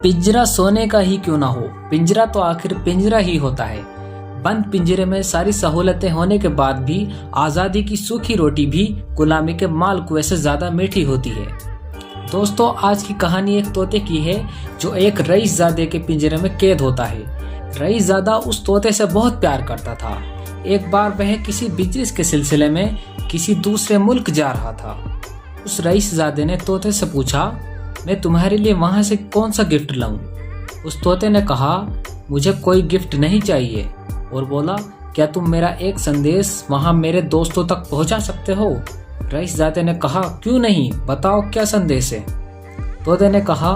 पिंजरा सोने का ही क्यों ना हो, पिंजरा तो आखिर पिंजरा ही होता है। बंद पिंजरे में सारी सहूलतें होने के बाद भी आजादी की सूखी रोटी भी गुलामी के माल कुएं से ज्यादा मीठी होती है। दोस्तों, आज की कहानी एक तोते की है जो एक रईसजादे के पिंजरे में कैद होता है। रईसजादा उस तोते से बहुत प्यार करता था। एक बार वह किसी बिजनेस के सिलसिले में किसी दूसरे मुल्क जा रहा था। उस रईसजादे ने तोते से पूछा, मैं तुम्हारे लिए वहां से कौन सा गिफ्ट लाऊं? उस तोते ने कहा, मुझे कोई गिफ्ट नहीं चाहिए, और बोला, क्या तुम मेरा एक संदेश वहां मेरे दोस्तों तक पहुंचा सकते हो? रईसजादे ने कहा, क्यों नहीं, बताओ क्या संदेश है? तोते ने कहा,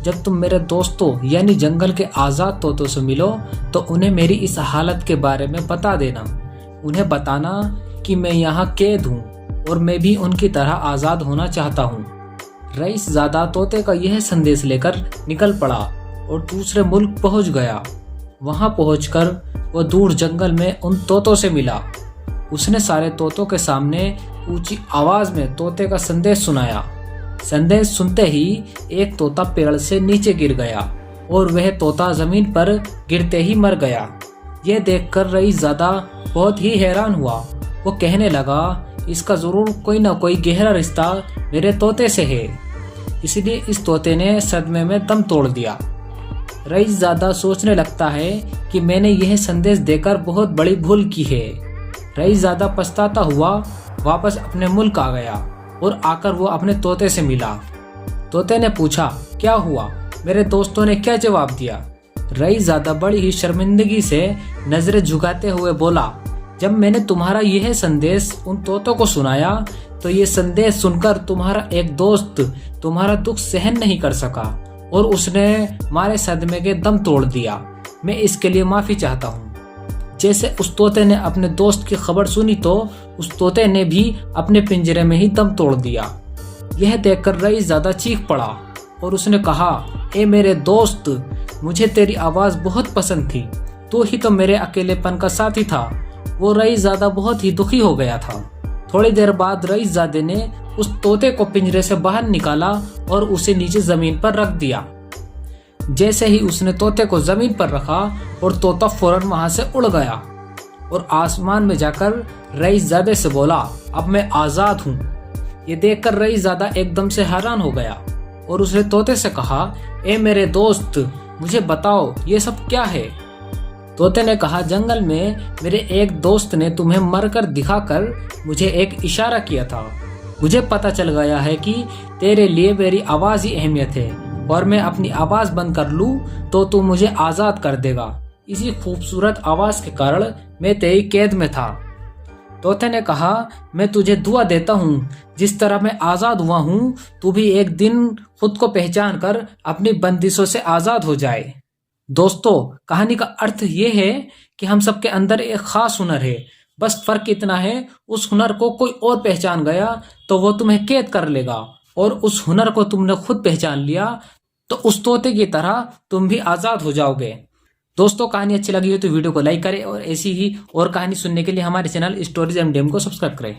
जब तुम मेरे दोस्तों यानी जंगल के आजाद तोतों से मिलो तो उन्हें मेरी इस हालत के बारे में बता देना। उन्हें बताना कि मैं यहाँ कैद हूँ और मैं भी उनकी तरह आजाद होना चाहता हूँ। रईसजादा तोते का यह संदेश लेकर निकल पड़ा और दूसरे मुल्क पहुंच गया। वहां पहुंचकर वो दूर जंगल में उन तोतों से मिला। उसने सारे तोतों के सामने ऊंची आवाज में तोते का संदेश सुनाया। संदेश सुनते ही एक तोता पेड़ से नीचे गिर गया और वह तोता जमीन पर गिरते ही मर गया। यह देखकर रईसजादा बहुत ही हैरान हुआ। वो कहने लगा, इसका जरूर कोई ना कोई गहरा रिश्ता मेरे तोते से है। इसलिए इस तोते ने सदमे में दम तोड़ दिया। रईसजादा सोचने लगता है कि मैंने यह संदेश देकर बहुत बड़ी भूल की है। रईसजादा पछताता हुआ वापस अपने मुल्क आ गया और आकर वो अपने तोते से मिला। तोते ने पूछा, क्या हुआ? मेरे दोस्तों ने क्या जवाब दिया? रईसजादा बड़ी ही शर्मिंदगी से नजरें झुकाते हुए बोला, जब मैंने तुम्हारा यह संदेश उन तोतों को सुनाया तो ये संदेश सुनकर तुम्हारा एक दोस्त तुम्हारा दुख सहन नहीं कर सका और उसने मारे सदमे के दम तोड़ दिया। मैं इसके लिए माफी चाहता हूँ। जैसे उस तोते ने अपने दोस्त की खबर सुनी तो उस तोते ने भी अपने पिंजरे में ही दम तोड़ दिया। यह देखकर रईसजादा चीख पड़ा और उसने कहा, ए मेरे दोस्त, मुझे तेरी आवाज बहुत पसंद थी। तू ही तो मेरे अकेलेपन का साथी था। वो रईसजादा बहुत ही दुखी हो गया था। थोड़ी देर बाद रईसजादे ने उस तोते को पिंजरे से बाहर निकाला और उसे नीचे जमीन पर रख दिया। जैसे ही उसने तोते को जमीन पर रखा और तोता फौरन वहां से उड़ गया और आसमान में जाकर रईसजादे से बोला, अब मैं आजाद हूँ। ये देखकर रईसजादा एकदम से हैरान हो गया और उसने तोते से कहा, ए मेरे दोस्त, मुझे बताओ ये सब क्या है? तोते ने कहा, जंगल में मेरे एक दोस्त ने तुम्हें मरकर दिखाकर मुझे एक इशारा किया था। मुझे पता चल गया है कि तेरे लिए मेरी आवाज ही अहमियत है और मैं अपनी आवाज बंद कर लूं तो तू मुझे आजाद कर देगा। इसी खूबसूरत आवाज के कारण मैं तेरी कैद में था। तोते ने कहा, मैं तुझे दुआ देता हूँ, जिस तरह मैं आजाद हुआ हूँ तू भी एक दिन खुद को पहचान कर अपनी बंदिशों से आजाद हो जाए। दोस्तों, कहानी का अर्थ ये है कि हम सबके अंदर एक खास हुनर है। बस फर्क इतना है, उस हुनर को कोई और पहचान गया तो वो तुम्हें कैद कर लेगा, और उस हुनर को तुमने खुद पहचान लिया तो उस तोते की तरह तुम भी आजाद हो जाओगे। दोस्तों, कहानी अच्छी लगी हो तो वीडियो को लाइक करें और ऐसी ही और कहानी सुनने के लिए हमारे चैनल स्टोरीज एंड डेम को सब्सक्राइब करें।